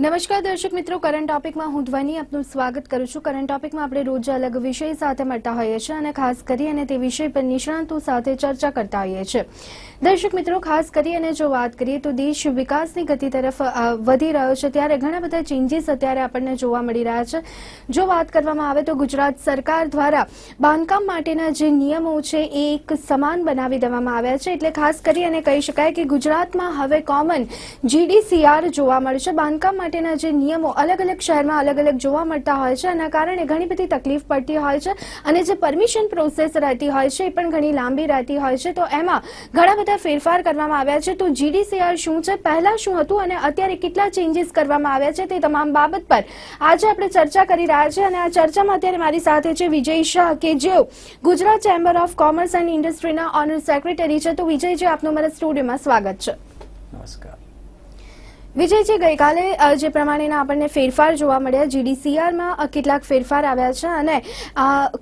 નમસ્કાર દર્શક મિત્રો, કરંટ ટોપિકમાં હું ધ્વની આપનું સ્વાગત કરું છું। કરંટ ટોપિકમાં આપણે રોજ અલગ વિષય સાથે મળતા હોઈએ છીએ અને ખાસ કરીને તે વિષય પર નિષ્ણાતો સાથે ચર્ચા કરતા હોઈએ છીએ। દર્શક મિત્રો, ખાસ કરીને જો વાત કરીએ તો દેશ વિકાસની ગતિ તરફ વધી રહ્યો છે, ત્યારે ઘણા બધા ચેન્જીસ અત્યારે આપણને જોવા મળી રહ્યા છે। જો વાત કરવામાં આવે તો ગુજરાત સરકાર દ્વારા બાંધકામ માટેના જે નિયમો છે એ એક સમાન બનાવી દેવામાં આવ્યા છે, એટલે ખાસ કરીને કહી શકાય કે ગુજરાતમાં હવે કોમન GDCR જોવા મળશે। બાંધકામ માટેના જે નિયમો અલગ અલગ શહેરમાં અલગ અલગ જોવા મળતા હોય છે, એના કારણે ઘણી બધી તકલીફ પડતી હોય છે અને જે પરમિશન પ્રોસેસ રહેતી હોય છે એ પણ ઘણી લાંબી રહેતી હોય છે। તો એમાં ઘણા બધા ફેરફાર કરવામાં આવ્યા છે। તો GDCR શું છે, પહેલા શું હતું અને અત્યારે કેટલા ચેન્જીસ કરવામાં આવ્યા છે, તે તમામ બાબત પર આજે આપણે ચર્ચા કરી રહ્યા છીએ અને આ ચર્ચામાં અત્યારે મારી સાથે છે વિજય શાહ, કે જેઓ Gujarat chamber of commerce and ઇન્ડસ્ટ્રીના ઓનર સેક્રેટરી છે। તો વિજયજી, આપનું મારા સ્ટુડિયોમાં સ્વાગત છે। નમસ્કાર વિજયજી, ગઈકાલે જે પ્રમાણેના આપણને ફેરફાર જોવા મળ્યા, GDCRમાં કેટલાક ફેરફાર આવ્યા છે અને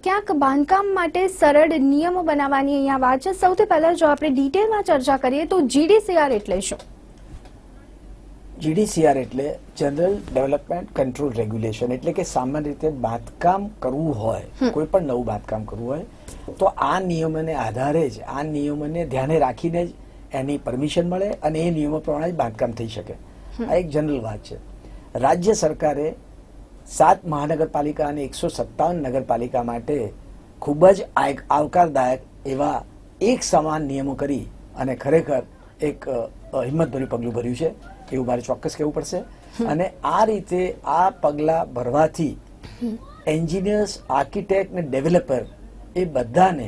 ક્યાંક બાંધકામ માટે સરળ નિયમો બનાવવાની અહીંયા વાત છે। સૌથી પહેલા જો આપણે ડિટેલમાં ચર્ચા કરીએ તો GDCR એટલે શું? GDCR એટલે જનરલ ડેવલપમેન્ટ કંટ્રોલ રેગ્યુલેશન, એટલે કે સામાન્ય રીતે બાંધકામ કરવું હોય, કોઈ પણ નવું બાંધકામ કરવું હોય તો આ નિયમોને આધારે જ, આ નિયમોને ધ્યાને રાખીને જ એની પરમિશન મળે અને એ નિયમો પ્રમાણે જ બાંધકામ થઈ શકે। આ એક જનરલ વાત છે। રાજ્ય સરકારે 7 મહાનગરપાલિકા અને 157 નગરપાલિકા માટે ખૂબ જ આવકારદાયક એવા એક સમાન નિયમો કરી અને ખરેખર એક હિંમતભર્યું પગલું ભર્યું છે, એવું મારે ચોક્કસ કહેવું પડશે। અને આ રીતે આ પગલાં ભરવાથી એન્જિનિયર્સ, આર્કિટેક્ટ ને ડેવલપર એ બધાને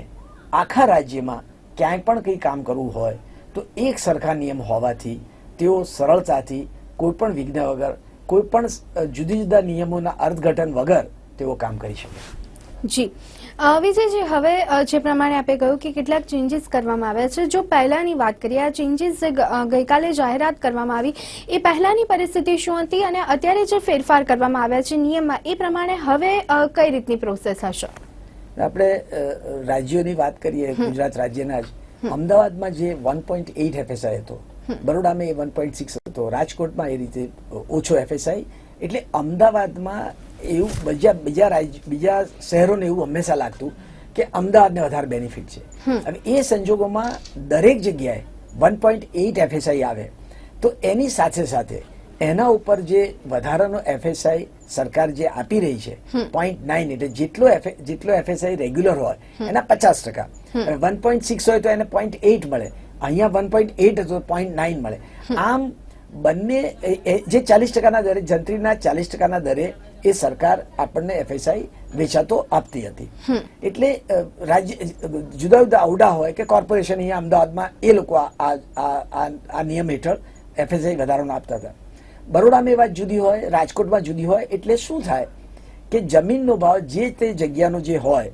આખા રાજ્યમાં ક્યાંય પણ કંઈ કામ કરવું હોય તો એક સરખા નિયમ હોવાથી તેઓ સરળતાથી કોઈ પણ વિઘ્ન વગર, કોઈ પણ જુદા જુદા નિયમોના અર્થઘટન વગર તેઓ કામ કરી શકે। જી વિજયજી, હવે જે પ્રમાણે આપે કહ્યું કે કેટલાક ચેન્જીસ કરવામાં આવ્યા છે, જો પહેલાની વાત કરીએ, આ ચેન્જીસ ગઈકાલે જાહેરાત કરવામાં આવી, એ પહેલાની પરિસ્થિતિ શું હતી અને અત્યારે જે ફેરફાર કરવામાં આવ્યા છે નિયમમાં, એ પ્રમાણે હવે કઈ રીતની પ્રોસેસ હશે? આપણે રાજ્યોની વાત કરીએ, ગુજરાત રાજ્યના જ અમદાવાદમાં જે 1.8 FSI હતો, બરોડામાં એ 1.6 હતો, રાજકોટમાં એ રીતે ઓછો FSI, એટલે અમદાવાદમાં એવું બીજા શહેરોને એવું હંમેશા લાગતું કે અમદાવાદને વધારે બેનિફિટ છે। હવે એ સંજોગોમાં દરેક જગ્યાએ 1.8 FSI આવે તો એની સાથે સાથે એના ઉપર જે વધારાનો FSI સરકાર જે આપી રહી છે 0.9, એટલે જેટલો FSI રેગ્યુલર હોય એના 50%, 1.6 હોય તો એને 0.8 મળે, અહીંયા 1.8 હતો 0.9 મળે। આમ બંને જે 40%ના દરે, જંત્રીના 40%ના દરે એ સરકાર આપણને FSI વેચાતો આપતી હતી। એટલે રાજ્ય જુદા જુદા આવડા હોય કે કોર્પોરેશન, અહીંયા અમદાવાદમાં એ લોકો આ નિયમ હેઠળ FSI વધારાનો આપતા હતા। બરોડામાં એ વાત જુદી હોય, રાજકોટમાં જુદી હોય। એટલે શું થાય કે જમીનનો ભાવ જે તે જગ્યાનો જે હોય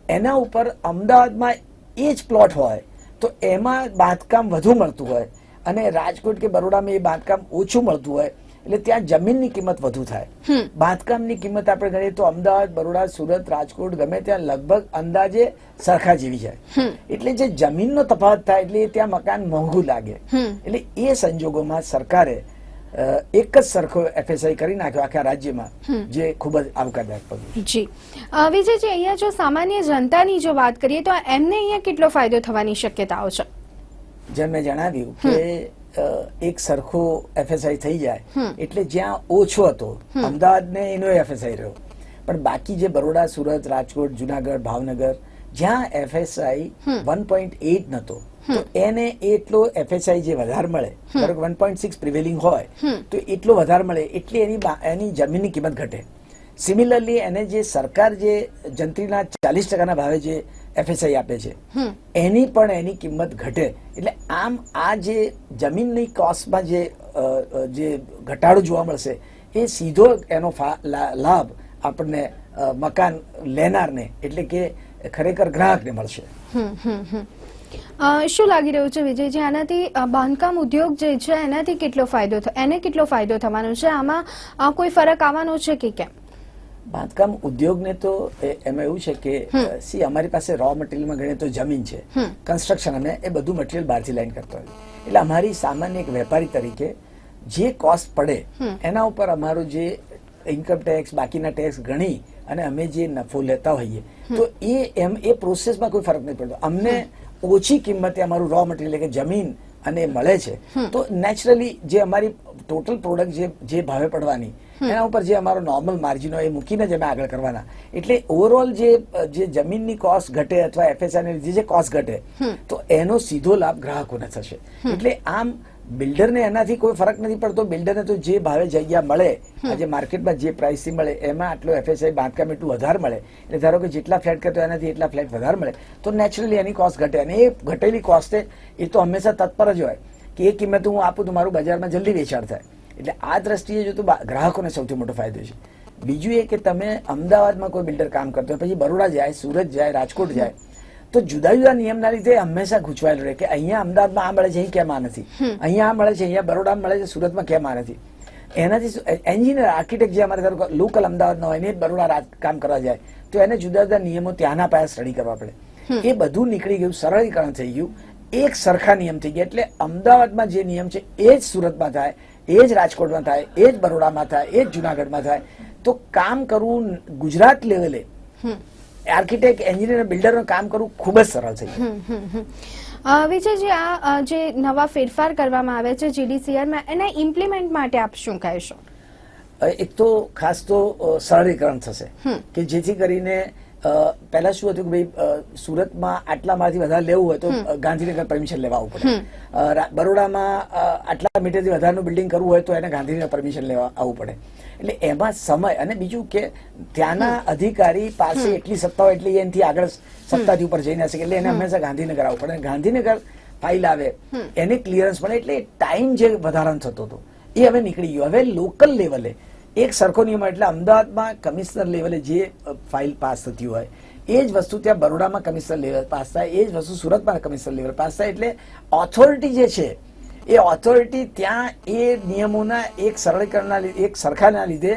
એના ઉપર અમદાવાદમાં એ જ પ્લોટ હોય તો એમાં બાંધકામ વધુ મળતું હોય અને રાજકોટ કે બરોડામાં એ બાંધકામ ઓછું મળતું હોય, એટલે ત્યાં જમીનની કિંમત વધુ થાય। બાંધકામની કિંમત આપણે ગણીએ તો અમદાવાદ, બરોડા, સુરત, રાજકોટ ગમે ત્યાં લગભગ અંદાજે સરખા જેવી જાય, એટલે જે જમીનનો તફાવત થાય એટલે ત્યાં મકાન મોંઘું લાગે। એટલે એ સંજોગોમાં સરકારે એક જ સરખો FSI કરી નાખ્યો આખા રાજ્યમાં, જે ખૂબ જ આવકારદાયક પગલું છે। જી વિજયજી, અહીંયા જો સામાન્ય જનતાની જો વાત કરીએ તો એમને અહીંયા કેટલો ફાયદો થવાની શક્યતાઓ છે? જેમ મેં જણાવ્યું કે એક સરખો FSI થઈ જાય એટલે જ્યાં ઓછો હતો અમદાવાદને એનો FSI રહ્યો, પણ બાકી જે બરોડા, સુરત, રાજકોટ, જુનાગઢ, ભાવનગર જ્યાં FSI 1.8 નતો તો એને એટલો FSI જે વધારે મળે, બરોબર 1.6 પ્રિવેલિંગ હોય તો એટલો વધારે મળે એટલે એની જમીનની કિંમત ઘટે। સિમિલરલી એને જે સરકાર જે જંત્રીના 40%ના ભાવે જે FSI આપે છે એની પણ એની કિંમત ઘટે। એટલે આમ આ જે જમીનની કોસ્ટમાં જે ઘટાડો જોવા મળશે એ સીધો એનો લાભ આપણને મકાન લેનારને, એટલે કે ખરેખર ગ્રાહકને મળશે। શું લાગી રહ્યું છે વિજયજી, આનાથી બાંધકામ ઉદ્યોગ જે છે એનાથી કેટલો ફાયદો થવાનો છે? આમાં કોઈ ફરક આવવાનો છે કે કેમ? બાંધકામ ઉદ્યોગને તો એમાં એવું છે કે અમારી પાસે રો મટીરિયલમાં ગણીએ તો જમીન છે, કન્સ્ટ્રક્શન, અમે એ બધું મટીરિયલ બહારથી લાઈન કરતા હોય, એટલે અમારી સામાન્ય એક વેપારી તરીકે જે કોસ્ટ પડે એના ઉપર અમારું જે ઇન્કમ ટેક્સ બાકીના ટેક્સ ગણી અને અમે જે નફો લેતા હોઈએ તો એ પ્રોસેસમાં કોઈ ફરક નહીં પડતો. અમને ઓછી કિંમતે અમારું રો મટીરિયલ કે જમીન અને મળે છે તો નેચરલી જે અમારી ટોટલ પ્રોડક્ટ જે ભાવે પડવાની એના ઉપર જે અમારો નોર્મલ માર્જિન હોય એ મૂકીને જ અમે આગળ કરવાના. એટલે ઓવરઓલ જે જમીનની કોસ્ટ ઘટે અથવા એફએસઆઈ ને લીધે જે કોસ્ટ ઘટે તો એનો સીધો લાભ ગ્રાહકોને થશે. એટલે આમ બિલ્ડરને એનાથી કોઈ ફરક નથી પડતો. બિલ્ડરને તો જે ભાવે જગ્યા મળે આજે માર્કેટમાં જે પ્રાઇસથી મળે એમાં આટલો એફએસઆઈ બાંધકામ એટલું વધારે મળે એટલે ધારો કે જેટલા ફ્લેટ કરતો એનાથી એટલા ફ્લેટ વધારે મળે તો નેચરલી એની કોસ્ટ ઘટે. અને એ ઘટેલી કોસ્ટ એ તો હંમેશા તત્પર જ હોય કે એ કિંમત હું આપું તો મારું બજારમાં જલ્દી વેચાણ થાય. એટલે આ દ્રષ્ટિએ જો તો ગ્રાહકોને સૌથી મોટો ફાયદો છે. બીજું એ કે તમે અમદાવાદમાં કોઈ બિલ્ડર કામ કરતો હોય પછી બરોડા જાય, સુરત જાય, રાજકોટ જાય તો જુદા જુદા નિયમના લીધે હંમેશા ગૂંચવાયેલું રહે કે અહીંયા અમદાવાદમાં આ મળે છે અહીં કેમ આ નથી, અહીંયા આ મળે છે અહીંયા બરોડામાં મળે છે સુરતમાં કેમ આ નથી. એનાથી એન્જિનિયર આર્કિટેક્ટ જે અમારે લોકલ અમદાવાદના હોય ને બરોડા કામ કરવા જાય તો એને જુદા જુદા નિયમો ત્યાંના પાયા સ્ટડી કરવા પડે. એ બધું નીકળી ગયું, સરળીકરણ થઈ ગયું, એક સરખા નિયમ થઈ ગયા. એટલે અમદાવાદમાં જે નિયમ છે એ જ સુરતમાં થાય, એ જ રાજકોટમાં થાય, એ જ બરોડામાં થાય, એ જ જુનાગઢમાં થાય. તો કામ કરવું ગુજરાત લેવલે આર્કિટેક્ટ એન્જિનિયર બિલ્ડરનું કામ કરવું ખૂબ જ સરળ થઈ ગયું. વિજયજી, આ જે નવા ફેરફાર કરવામાં આવે છે જીડીસીઆરમાં એના ઇમ્પ્લિમેન્ટ માટે આપ શું કહેશો? એક તો ખાસ તો સરળીકરણ થશે કે જેથી કરીને પહેલા શું હતું કે ભાઈ સુરતમાં આટલામાંથી વધારે લેવું હોય તો ગાંધીનગર પરમિશન લેવા આવવું પડે, બરોડામાં આટલા મીટરથી વધારેનું બિલ્ડિંગ કરવું હોય તો એને ગાંધીનગર પરમિશન લેવા આવવું પડે. એટલે એમાં સમય અને બીજું કે ત્યાંના અધિકારી પાસે એટલી સત્તા હોય એટલે એનાથી આગળ સત્તાથી ઉપર જઈ ના શકે એટલે એને હંમેશા ગાંધીનગર આવવું પડે. ગાંધીનગર ફાઇલ આવે એને ક્લિયરન્સ મળે એટલે ટાઈમ જે વધારાનો થતો હતો એ હવે નીકળી ગયો. હવે લોકલ લેવલે એક સરખો નિયમ એટલે અમદાવાદમાં કમિશનર લેવલે જે ફાઇલ પાસ થતી હોય એ જ વસ્તુ ત્યાં બરોડામાં કમિશનર લેવલ પાસ થાય, એ જ વસ્તુ સુરતમાં કમિશનર લેવલ પાસ થાય. એટલે ઓથોરિટી જે છે એ ઓથોરિટી ત્યાં એ નિયમોના એક સરળીકરણના એક સરખાના લીધે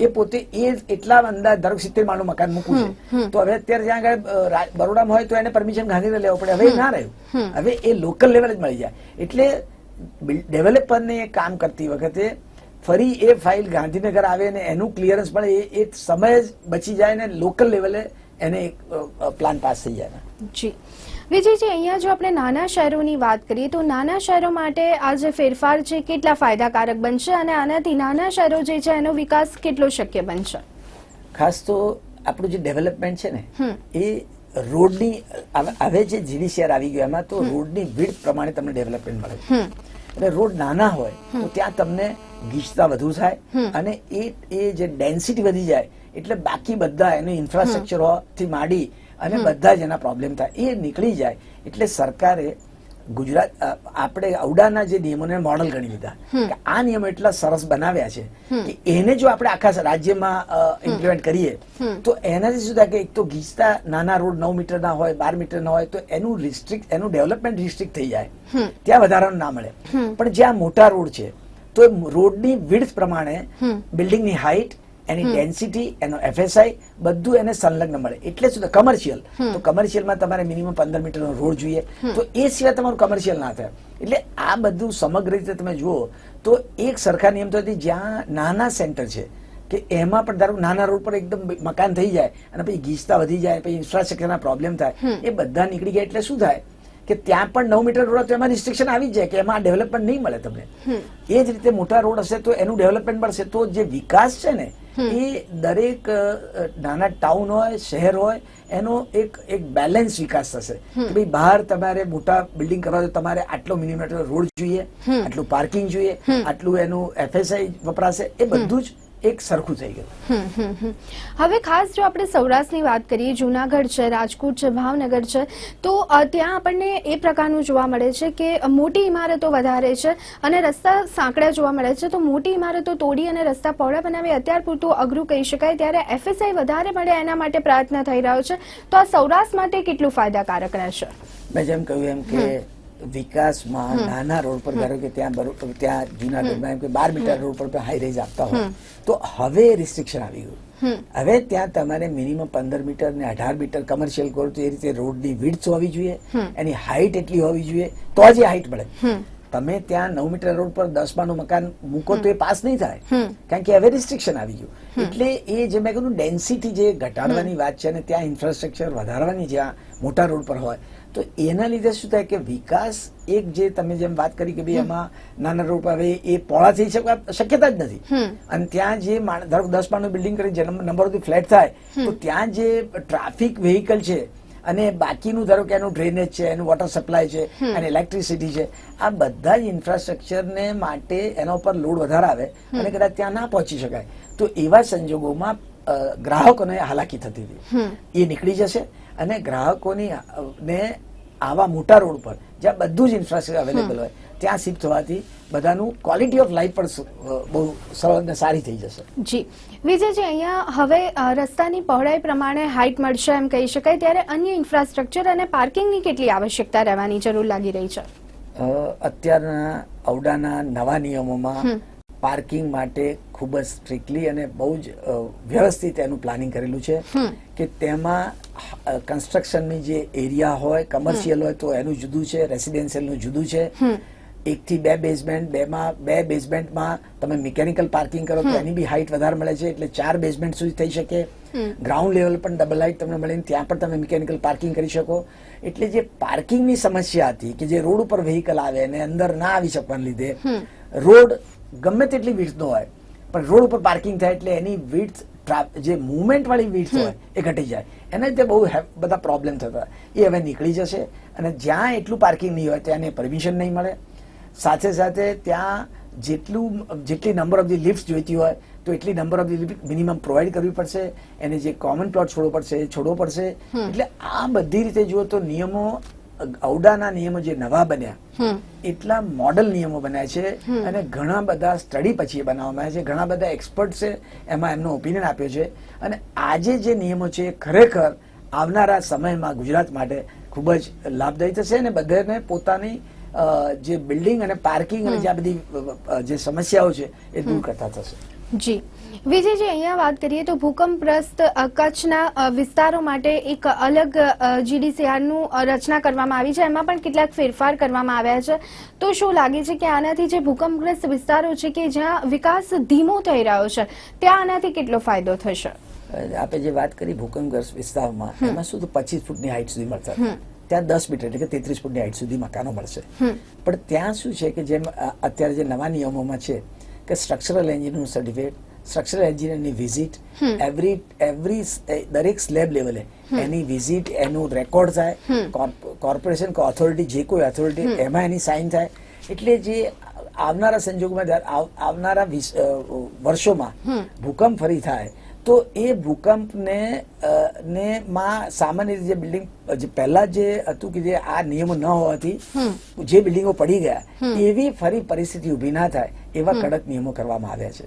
એ પોતે એ એટલા અંદાજ ધારો 70 માળનું મકાન મૂકવું છે તો હવે અત્યારે જ્યાં આગળ બરોડામાં હોય તો એને પરમિશન ગાંધીનગર લેવો પડે. હવે ના રહ્યું, હવે એ લોકલ લેવલે જ મળી જાય. એટલે ડેવલપરને એ કામ કરતી વખતે ફરી એ ફાઇલ ગાંધીનગર આવે ને એનું ક્લિયરન્સ મળે એ સમય જ બચી જાય ને લોકલ લેવલે એને એક પ્લાન પાસ થઈ જાય. જી વિજયજી, અહીંયા જો આપણે નાના શહેરોની વાત કરીએ તો નાના શહેરો માટે આ જે ફેરફાર છે કેટલા ફાયદાકારક બનશે અને આનાથી નાના શહેરો જે છે એનો વિકાસ કેટલો શક્ય બનશે? ખાસ તો આપણું જે ડેવલપમેન્ટ છે ને એ રોડની હવે જે જીડીસીઆર આવી ગયો એમાં તો રોડની વિડ્થ પ્રમાણે તમને ડેવલપમેન્ટ મળે છે. એટલે રોડ નાના હોય તો ત્યાં તમને ગીચતા વધુ થાય અને એ જે ડેન્સિટી વધી જાય એટલે બાકી બધા એનું ઇન્ફ્રાસ્ટ્રક્ચર થી માંડી અને બધા જ એના પ્રોબ્લેમ થાય એ નીકળી જાય. એટલે સરકારે ગુજરાત આપણે અવડાના જે નિયમોને મોડલ ગણી લીધા કે આ નિયમો એટલા સરસ બનાવ્યા છે કે એને જો આપણે આખા રાજ્યમાં ઇમ્પ્લિમેન્ટ કરીએ તો એનાથી શું થાય કે એક તો ગીચતા નાના રોડ 9 મીટરના હોય 12 મીટરના હોય તો એનું ડેવલપમેન્ટ રિસ્ટ્રિક્ટ થઈ જાય, ત્યાં વધારાનું ના મળે. પણ જ્યાં મોટા રોડ છે તો રોડની વિડ્થ પ્રમાણે બિલ્ડિંગની હાઇટ, એની ડેન્સિટી, એનો એફએસઆઈ બધું એને સંલગ્ન મળે. એટલે શું કમર્શિયલ તો કમર્શિયલમાં તમારે મિનિમમ 15 મીટરનો રોડ જોઈએ તો એ સિવાય તમારું કમર્શિયલ ના થાય. એટલે આ બધું સમગ્ર રીતે તમે જુઓ તો એક સરખા નિયમ તો જ્યાં નાના સેન્ટર છે કે એમાં પણ ધારો નાના રોડ પર એકદમ મકાન થઈ જાય અને પછી ગીચતા વધી જાય, પછી ઇન્ફ્રાસ્ટ્રક્ચરના પ્રોબ્લેમ થાય, એ બધા નીકળી ગયા. એટલે શું થાય કે ત્યાં પણ 9 મીટર રોડ તો એમાં રિસ્ટ્રિક્શન આવી જ જાય કે એમાં ડેવલપમેન્ટ નહીં મળે તમને. એ જ રીતે મોટા રોડ હશે તો એનું ડેવલપમેન્ટ મળશે. તો જે વિકાસ છે ને એ દરેક નાના ટાઉન હોય શહેર હોય એનો એક બેલેન્સ વિકાસ થશે કે ભાઈ બહાર તમારે મોટા બિલ્ડિંગ કરવા તો તમારે આટલો મિલીમીટર રોડ જોઈએ, આટલું પાર્કિંગ જોઈએ, આટલું એનું એફએસઆઈ વપરાશે, એ બધું જ એક સરખું થઈ ગયું. હવે ખાસ જો આપણે સૌરાષ્ટ્રની વાત કરીએ, જુનાગઢ છે, રાજકોટ છે, ભાવનગર છે, તો ત્યાં આપણને એ પ્રકારનું જોવા મળે છે કે મોટી ઇમારતો વધારે છે અને રસ્તા સાંકડા જોવા મળે છે. તો મોટી ઇમારતો તોડી અને રસ્તા પહોળા બનાવી અત્યાર પૂરતું અઘરું કહી શકાય, ત્યારે એફએસઆઈ વધારે મળે એના માટે પ્રયત્ન થઈ રહ્યો છે. તો આ સૌરાષ્ટ્ર માટે કેટલું ફાયદાકારક રહેશે? મેં જેમ કહ્યું એમ કે વિકાસમાં નાના રોડ પર ધારો કે ત્યાં જુનાગઢમાં એમ કે 12 મીટર રોડ પર હાઈ રેઝ આપતા હોય તો હવે રિસ્ટ્રિક્શન આવી ગયું. હવે ત્યાં તમારે મિનિમમ 15 મીટર ને 18 મીટર કમર્શિયલ કરો તો એ રીતે રોડની વિડ્થ હોવી જોઈએ, એની હાઈટ એટલી હોવી જોઈએ તો જ એ હાઈટ મળે. તમે ત્યાં 9 મીટર રોડ પર 10 માળનું મકાન મૂકો તો એ પાસ નહીં થાય, કારણ કે હવે રિસ્ટ્રિક્શન આવી ગયું. એટલે એ જે મેં કહ્યું ડેન્સિટી જે ઘટાડવાની વાત છે અને ત્યાં ઇન્ફ્રાસ્ટ્રક્ચર વધારવાની જ્યાં મોટા રોડ પર હોય, તો એના લીધે શું થાય કે વિકાસ એક જે તમે જેમ વાત કરી કે ભાઈ એમાં નાના રોડ પર હવે એ પહોળા થઈ શક્યતા જ નથી. અને ત્યાં જે ધારો 10 માળનું બિલ્ડિંગ કરી નંબર ઓફ ફ્લેટ થાય તો ત્યાં જે ટ્રાફિક વેહિકલ છે અને બાકીનું ધારો કે એનું ડ્રેનેજ છે, એનું વોટર સપ્લાય છે અને ઇલેક્ટ્રિસિટી છે, આ બધા જ ઇન્ફ્રાસ્ટ્રક્ચરને માટે એના ઉપર લોડ વધારે આવે અને કદાચ ત્યાં ના પહોંચી શકાય તો એવા સંજોગોમાં ગ્રાહકોને હાલાકી થતી હતી એ નીકળી જશે અને ગ્રાહકોની ને આવા મોટા રોડ પર જ્યાં બધું જ ઇન્ફ્રાસ્ટ્રક્ચર અવેલેબલ હોય ત્યાં શિફ્ટ થવાથી બધાનું ક્વોલિટી ઓફ લાઈફ પણ બહુ સરળ અને સારી થઈ જશે. જી વિજયજી, અહીંયા હવે રસ્તાની પહોળાઈ પ્રમાણે હાઈટ મળશે એમ કહી શકાય, ત્યારે અન્ય ઇન્ફ્રાસ્ટ્રક્ચર અને પાર્કિંગની કેટલી આવશ્યકતા રહેવાની જરૂર લાગી રહી છે? અત્યારના ઔડાના નવા નિયમોમાં પાર્કિંગ માટે ખૂબ જ સ્ટ્રિક્ટલી અને બહુ જ વ્યવસ્થિત એનું પ્લાનિંગ કરેલું છે કે તેમાં કન્સ્ટ્રક્શનની જે એરિયા હોય, કમર્શિયલ હોય તો એનું જુદું છે, રેસિડેન્શિયલનું જુદું છે. 1 થી 2 બેઝમેન્ટ, બે બેઝમેન્ટમાં તમે મિકેનિકલ પાર્કિંગ કરો તો એની બી હાઈટ વધારે મળે છે, એટલે 4 બેઝમેન્ટ સુધી થઈ શકે. ગ્રાઉન્ડ લેવલ પણ ડબલ હાઈટ તમને મળે, ત્યાં પણ તમે મિકેનિકલ પાર્કિંગ કરી શકો. એટલે જે પાર્કિંગની સમસ્યા હતી કે જે રોડ ઉપર વ્હીકલ આવે અને અંદર ના આવી શકવાને લીધે રોડ ગમે તેટલી વિડ્થ નો હોય પણ રોડ ઉપર પાર્કિંગ થાય એટલે એની વિડ્થ જે મુવમેન્ટ વાળી વિડ્થ હોય એ ઘટી જાય, એના લીધે બહુ બધા પ્રોબ્લેમ થતા. એ હવે નીકળી જશે અને જ્યાં એટલું પાર્કિંગ નહીં હોય ત્યાં પરમિશન નહીં મળે. સાથે સાથે ત્યાં જેટલી નંબર ઓફ ધી લિફ્ટ જોઈતી હોય તો એટલી number of the lift minimum provide કરવી પડશે, એને જે કોમન પ્લોટ છોડવો પડશે એ છોડવો પડશે. એટલે આ બધી રીતે જુઓ તો નિયમો, ઔડાના નિયમો જે નવા બન્યા એટલા મોડલ નિયમો બન્યા છે અને ઘણા બધા સ્ટડી પછી એ બનાવવામાં આવ્યા છે, ઘણા બધા એક્સપર્ટ્સે એમાં એમનો ઓપિનિયન આપ્યો છે. અને આજે જે નિયમો છે ખરેખર આવનારા સમયમાં ગુજરાત માટે ખૂબ જ લાભદાયી થશે અને બધાને પોતાની જે બિલ્ડિંગ અને પાર્કિંગ અને જે આ બધી જે સમસ્યાઓ છે એ દૂર કરતા થશે. જી વિજયજી, અહીંયા વાત કરીએ તો ભૂકંપગ્રસ્ત કચ્છના વિસ્તારો માટે એક અલગ GDCR-નું રચના કરવામાં આવી છે, એમાં પણ કેટલાક ફેરફાર કરવામાં આવ્યા છે. તો શું લાગે છે કે આનાથી જે ભૂકંપગ્રસ્ત વિસ્તારો છે કે જ્યાં વિકાસ ધીમો થઈ રહ્યો છે ત્યાં આનાથી કેટલો ફાયદો થશે? આપણે જે વાત કરી ભૂકંપગ્રસ્ત વિસ્તારમાં એમાં શું 25 ફૂટની હાઈટ સુધી મળતા, ત્યાં 10 મીટર એટલે કે 33 ફૂટની હાઈટ સુધી મકાનો મળશે. પણ ત્યાં શું છે કે જેમ અત્યારે જે નવા નિયમોમાં છે કે સ્ટ્રક્ચરલ એન્જિનિયરનું સર્ટિફિકેટ, સ્ટ્રક્ચરલ એન્જિનિયરની વિઝિટ, દરેક સ્લેબ લેવલે એની વિઝિટ, એનું રેકોર્ડ થાય, કોર્પોરેશન કે ઓથોરિટી જે કોઈ ઓથોરિટી એમાં એની સાઇન થાય. એટલે જે આવનારા સંજોગોમાં આવનારા વર્ષોમાં ભૂકંપ ફરી થાય તો એ ભૂકંપને માં સામાન્ય રીતે જે બિલ્ડિંગ પહેલા જે હતું કે જે આ નિયમો ન હોવાથી જે બિલ્ડિંગો પડી ગયા એવી ફરી પરિસ્થિતિ ઉભી ના થાય એવા કડક નિયમો કરવામાં આવ્યા છે.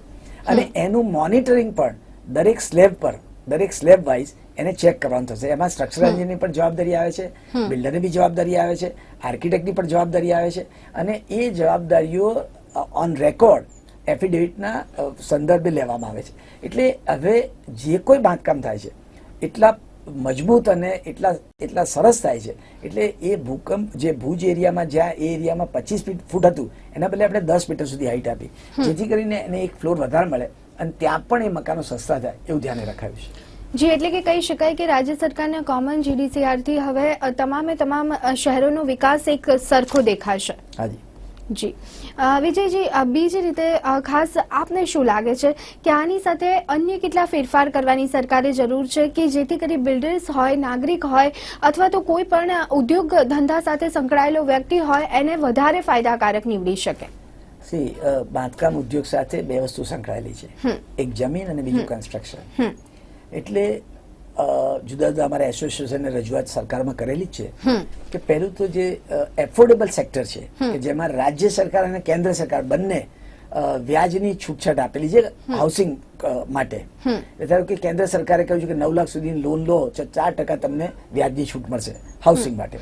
અને એનું મોનિટરિંગ પણ દરેક સ્લેબ પર, દરેક સ્લેબ વાઇઝ એને ચેક કરવાનું થશે. એમાં સ્ટ્રક્ચરલ એન્જિનની પણ જવાબદારી આવે છે, બિલ્ડરની બી જવાબદારી આવે છે, આર્કિટેક્ટની પણ જવાબદારી આવે છે. અને એ જવાબદારીઓ ઓન રેકોર્ડ એફિડેવિટના સંદર્ભે લેવામાં આવે છે. એટલે હવે જે કોઈ બાંધકામ થાય છે એટલા મજબૂત અને એટલા સરસ થાય છે. એટલે એ ભૂકંપ જે ભુજ એરિયામાં જ્યાં એ એરિયામાં 25 ફૂટ હતું એના બદલે આપણે 10 મીટર સુધી હાઈટ આપી, જેથી કરીને એને એક ફ્લોર વધારે મળે અને ત્યાં પણ એ મકાનો સસ્તા થાય એવું ધ્યાને રખાયું છે. જી, એટલે કે કહી શકાય કે રાજ્ય સરકારના કોમન GDCR થી હવે તમામે તમામ શહેરોનો વિકાસ એક સરખો દેખાશે. હાજી જી વિજયજી, બીજી રીતે ખાસ આપને શું લાગે છે કે આની સાથે અન્ય કેટલા ફેરફાર કરવાની સરકારે જરૂર છે કે જેથી કરી બિલ્ડર્સ હોય, નાગરિક હોય અથવા તો કોઈ પણ ઉદ્યોગ ધંધા સાથે સંકળાયેલો વ્યક્તિ હોય એને વધારે ફાયદાકારક નીવડી શકે? બાંધકામ ઉદ્યોગ સાથે બે વસ્તુ સંકળાયેલી છે, એક જમીન અને બીજું કન્સ્ટ્રક્શન. એટલે જુદા જુદા અમારા એસોસિએશનને રજૂઆત સરકારમાં કરેલી જ છે કે પહેલું તો જે એફોર્ડેબલ સેક્ટર છે કે જેમાં રાજ્ય સરકાર અને કેન્દ્ર સરકાર બંને વ્યાજની છૂટછાટ આપેલી છે હાઉસિંગ માટે. ધારો કે કેન્દ્ર સરકારે કહ્યું છે કે 9 લાખ સુધીની લોન લો તો 4% તમને વ્યાજની છૂટ મળશે હાઉસિંગ માટે,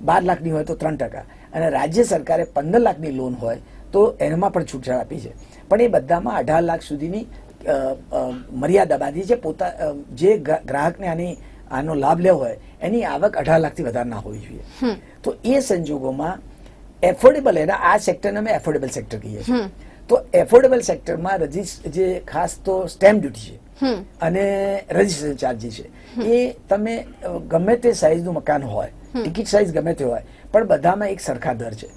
12 લાખની હોય તો 3%, અને રાજ્ય સરકારે 15 લાખની લોન હોય તો એમાં પણ છૂટછાટ આપી છે. પણ એ બધામાં 18 લાખ સુધીની મર્યાદા બાંધી છે. જે ગ્રાહકને આનો લાભ લેવો હોય એની આવક 18 લાખથી વધારે ના હોવી જોઈએ. તો એ સંજોગોમાં એફોર્ડેબલ એના આ સેક્ટરને અમે એફોર્ડેબલ સેક્ટર કહીએ છીએ. તો એફોર્ડેબલ સેક્ટરમાં જે ખાસ તો સ્ટેમ્પ ડ્યુટી છે અને રજીસ્ટ્રેશન ચાર્જીસ છે, એ તમે ગમે તે સાઈઝનું મકાન હોય, ટિકિટ સાઈઝ ગમે તે હોય, પણ બધામાં એક સરખા દર છે.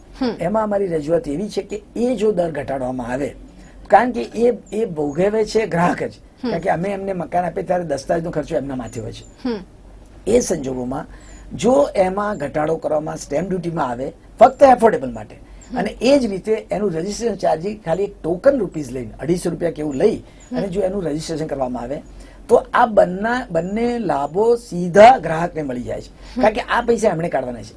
એમાં અમારી રજૂઆત એવી છે કે એ જો દર ઘટાડવામાં આવે, કારણ કે એ ભોગવે છે ગ્રાહક જ, કારણ કે અમે એમને મકાન આપીએ ત્યારે દસ્તાવેજનો ખર્ચો એમના માથે હોય છે. એ સંજોગોમાં જો એમાં ઘટાડો કરવામાં સ્ટેમ્પ ડ્યુટીમાં આવે ફક્ત એફોર્ડેબલ માટે, અને એ જ રીતે એનું રજીસ્ટ્રેશન ચાર્જ ખાલી એક ટોકન રૂપીઝ લઈને 250 રૂપિયા કેવું લઈ અને જો એનું રજીસ્ટ્રેશન કરવામાં આવે તો આ બંને લાભો સીધા ગ્રાહકને મળી જાય છે, કારણ કે આ પૈસા એમણે કાઢવાના છે.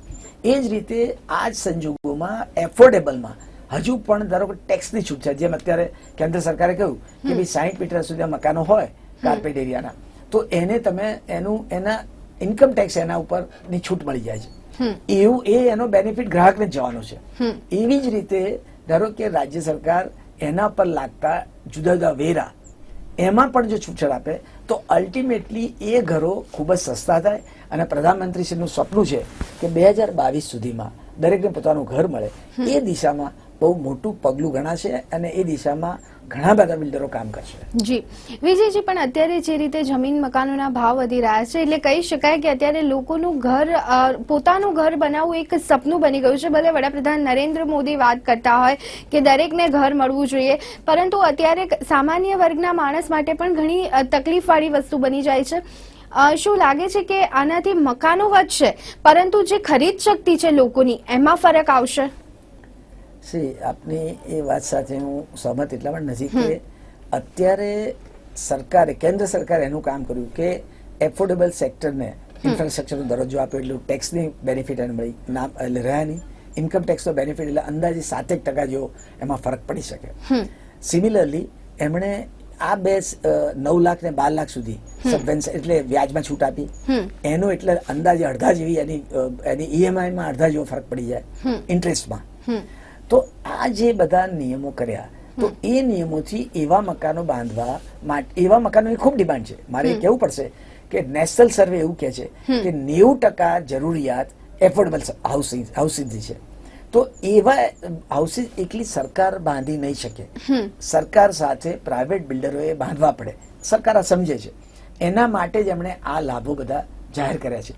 એ જ રીતે આ જ સંજોગોમાં એફોર્ડેબલમાં હજુ પણ ધારો કે ટેક્સની છૂટ છે, જેમ અત્યારે કેન્દ્ર સરકારે કહ્યું કે ભાઈ 60 મીટર સુધી મકાનો હોય કાર્પેટ એરિયાના, તો એને તમે એના ઇન્કમ ટેક્સ એના ઉપરની છૂટ મળી જાય છે. એવું એનો બેનિફિટ ગ્રાહકને જવાનો છે. એવી જ રીતે ધારો કે રાજ્ય સરકાર એના પર લાગતા જુદા જુદા વેરા એમાં પણ જો છૂટછાટ આપે તો અલ્ટિમેટલી એ ઘરો ખૂબ જ સસ્તા થાય, અને પ્રધાનમંત્રીશ્રીનું સપનું છે કે 2022 સુધીમાં દરેકને પોતાનું ઘર મળે. એ દિશામાં બહુ મોટું પગલું ગણાશે અને એ દિશામાં ઘણા બધા બિલ્ડરો કામ કરશે. જી વિજયજી, પણ અત્યારે જે રીતે જમીન મકાનોના ભાવ વધી રહ્યા છે, એટલે કહી શકાય કે અત્યારે લોકોનું પોતાનું ઘર બનાવવું એક સપનું બની ગયું છે. ભલે વડાપ્રધાન નરેન્દ્ર મોદી વાત કરતા હોય કે દરેકને ઘર મળવું જોઈએ, પરંતુ અત્યારે સામાન્ય વર્ગના માણસ માટે પણ ઘણી તકલીફવાળી વસ્તુ બની જાય છે. શું લાગે છે કે આનાથી મકાનો વધશે પરંતુ જે ખરીદ શક્તિ છે લોકોની એમાં ફરક આવશે? આપની એ વાત સાથે હું સહમત એટલા માટે નથી કે અત્યારે કેન્દ્ર સરકારે એનું કામ કર્યું કે એફોર્ડેબલ સેક્ટરને ઇન્ફ્રાસ્ટ્રક્ચરનો દરજ્જો આપ્યો, એટલે ટેક્સની બેનિફિટ એને મળી, એટલે રહ્યા નહીં. ઇન્કમ ટેક્સનો બેનિફિટ એટલે અંદાજે 7% જેવો એમાં ફરક પડી શકે. સિમિલરલી એમણે આ 9 લાખ ને 12 લાખ સુધી સબવેન્શન એટલે વ્યાજમાં છૂટ આપી, એનો એટલે અંદાજે અડધા જેવી એની ઈએમઆઈમાં અડધા જેવો ફરક પડી જાય ઇન્ટરેસ્ટમાં. તો આ જે બધા નિયમો કર્યા, તો એ નિયમોથી એવા મકાનો બાંધવા માટે, એવા મકાનોની ખૂબ ડિમાન્ડ છે. મારે કહેવું પડશે કે નેશનલ સર્વે એવું કહે છે કે 90% જરૂરિયાત એફોર્ડેબલ હાઉસિંગની છે. તો એવા હાઉસિંગ એકલી સરકાર બાંધી નહીં શકે, સરકાર સાથે પ્રાઇવેટ બિલ્ડરોએ બાંધવા પડે. સરકાર આ સમજે છે, એના માટે જ એમણે આ લાભો બધા જાહેર કર્યા છે.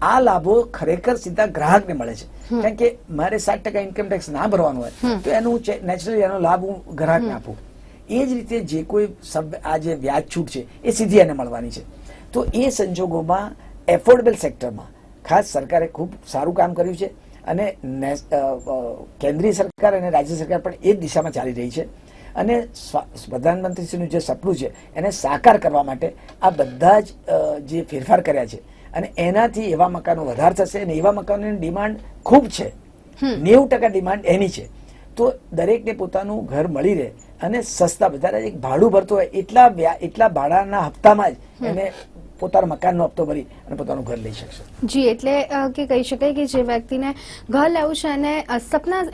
આ લાભો ખરેખર સીધા ગ્રાહકને મળે છે, કારણ કે મારે 7% ઇન્કમ ટેક્સ ના ભરવાનું હોય તો એનું નેચરલી એનો લાભ હું ગ્રાહકને આપું. એ જ રીતે જે કોઈ આ જે વ્યાજ છૂટ છે એ સીધી એને મળવાની છે. તો એ સંજોગોમાં એફોર્ડેબલ સેક્ટરમાં ખાસ સરકારે ખૂબ સારું કામ કર્યું છે, અને કેન્દ્રીય સરકાર અને રાજ્ય સરકાર પણ એ જ દિશામાં ચાલી રહી છે. અને પ્રધાનમંત્રીશ્રીનું જે સપનું છે એને સાકાર કરવા માટે આ બધા જ જે ફેરફાર કર્યા છે, અને એનાથી એવા મકાનો વધારે થશે, અને એવા મકાનોની ડિમાન્ડ ખૂબ છે. 90% ડિમાન્ડ એની છે. તો દરેકને પોતાનું ઘર મળી રહે અને સસ્તા, બધા એક ભાડું ભરતો હોય એટલા ભાડાના હપ્તામાં જ એને પોતાના મકાનનો હપ્તો ભરી અને પોતાનું ઘર લઈ શકશે. જી, એટલે કે કહી શકાય કે જે વ્યક્તિને ઘર લેવું છે અને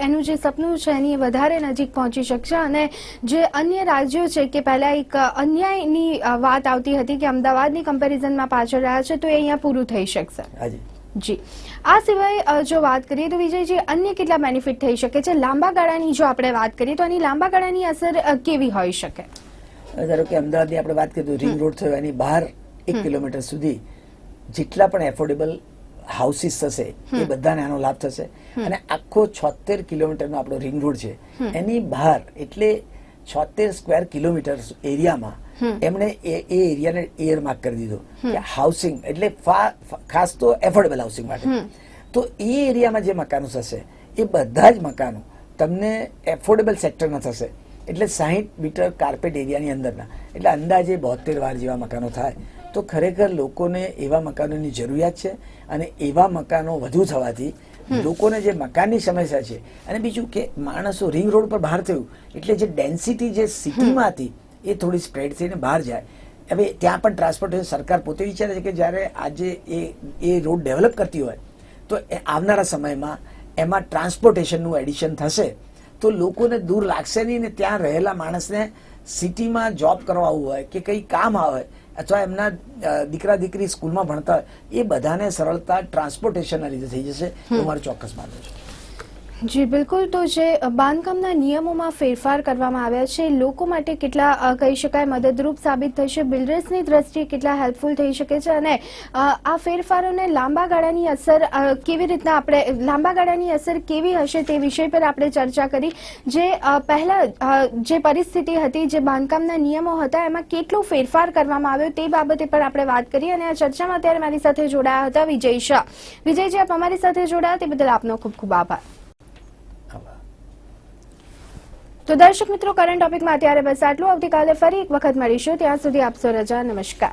એનું જે સપનું છે એની વધારે નજીક પહોંચી શકશે. અને જે અન્ય રાજ્યો છે કે પહેલા એક અન્યાયની વાત આવતી હતી કે અમદાવાદની કમ્પેરિઝનમાં પાછળ રહ્યા છે, તો એ અહીંયા પૂરું થઈ શકશે. જી, આ સિવાય જો વાત કરીએ તો વિજયજી, અન્ય કેટલા બેનિફિટ થઈ શકે છે લાંબા ગાળાની? જો આપણે વાત કરીએ તો એની લાંબા ગાળાની અસર કેવી હોઈ શકે? ધારો કે અમદાવાદની આપણે વાત કરીએ તો રિંગ રોડ થયો, એની બહાર 1 કિલોમીટર સુધી જેટલા પણ એફોર્ડેબલ હાઉસીસ થશે એ બધાને આનો લાભ થશે. અને આખો 76 કિલોમીટરનો આપણો રિંગ રોડ છે, એની બહાર એટલે 76 સ્ક્વેર કિલોમીટર એરિયામાં એમણે એ એરિયાને એર માર્ક કરી દીધો કે હાઉસિંગ એટલે ખાસ તો એફોર્ડેબલ હાઉસિંગ માટે. તો એ એરિયામાં જે મકાનો થશે એ બધા જ મકાનો તમને એફોર્ડેબલ સેક્ટરના થશે, એટલે 60 મીટર કાર્પેટ એરિયાની અંદરના, એટલે અંદાજે 72 વાર જેવા મકાનો થાય. તો ખરેખર લોકોને એવા મકાનોની જરૂરિયાત છે, અને એવા મકાનો વધુ થવાથી લોકોને જે મકાનની સમસ્યા છે, અને બીજું કે માણસો રિંગ રોડ પર બહાર થયું એટલે જે ડેન્સિટી જે સિટીમાં હતી એ થોડી સ્પ્રેડ થઈને બહાર જાય. હવે ત્યાં પણ ટ્રાન્સપોર્ટેશન સરકાર પોતે વિચારે છે કે જ્યારે આજે એ રોડ ડેવલપ કરતી હોય તો આવનારા સમયમાં એમાં ટ્રાન્સપોર્ટેશનનું એડિશન થશે તો લોકોને દૂર લાગશે નહીં, ને ત્યાં રહેલા માણસને સિટીમાં જોબ કરવા હોય કે કંઈ કામ આવે અથવા એમના દીકરા દીકરી સ્કૂલમાં ભણતા હોય એ બધાને સરળતા ટ્રાન્સપોર્ટેશનના લીધે થઈ જશે. તો મારું ચોક્કસ માનવું છે. જી બિલકુલ. તો જે બાંધકામના નિયમોમાં ફેરફાર કરવામાં આવ્યા છે લોકો માટે કેટલા કહી શકાય મદદરૂપ સાબિત થશે, બિલ્ડર્સની દ્રષ્ટિએ કેટલા હેલ્પફુલ થઈ શકે છે, અને આ ફેરફારોને લાંબા ગાળાની અસર કેવી રીતના આપણે લાંબા ગાળાની અસર કેવી હશે તે વિષય પર આપણે ચર્ચા કરી. જે પહેલા જે પરિસ્થિતિ હતી, જે બાંધકામના નિયમો હતા એમાં કેટલો ફેરફાર કરવામાં આવ્યો તે બાબતે પણ આપણે વાત કરી. અને આ ચર્ચામાં અત્યારે મારી સાથે જોડાયા હતા વિજય શાહ. વિજયજી, આપ અમારી સાથે જોડાયા તે બદલ આપનો ખૂબ ખૂબ આભાર. તો દર્શક મિત્રો, કરંટ ટોપિકમાં અત્યારે બસ આટલું. આવતીકાલે ફરી એક વખત મળીશું. ત્યાં સુધી આપશો રજા. નમસ્કાર.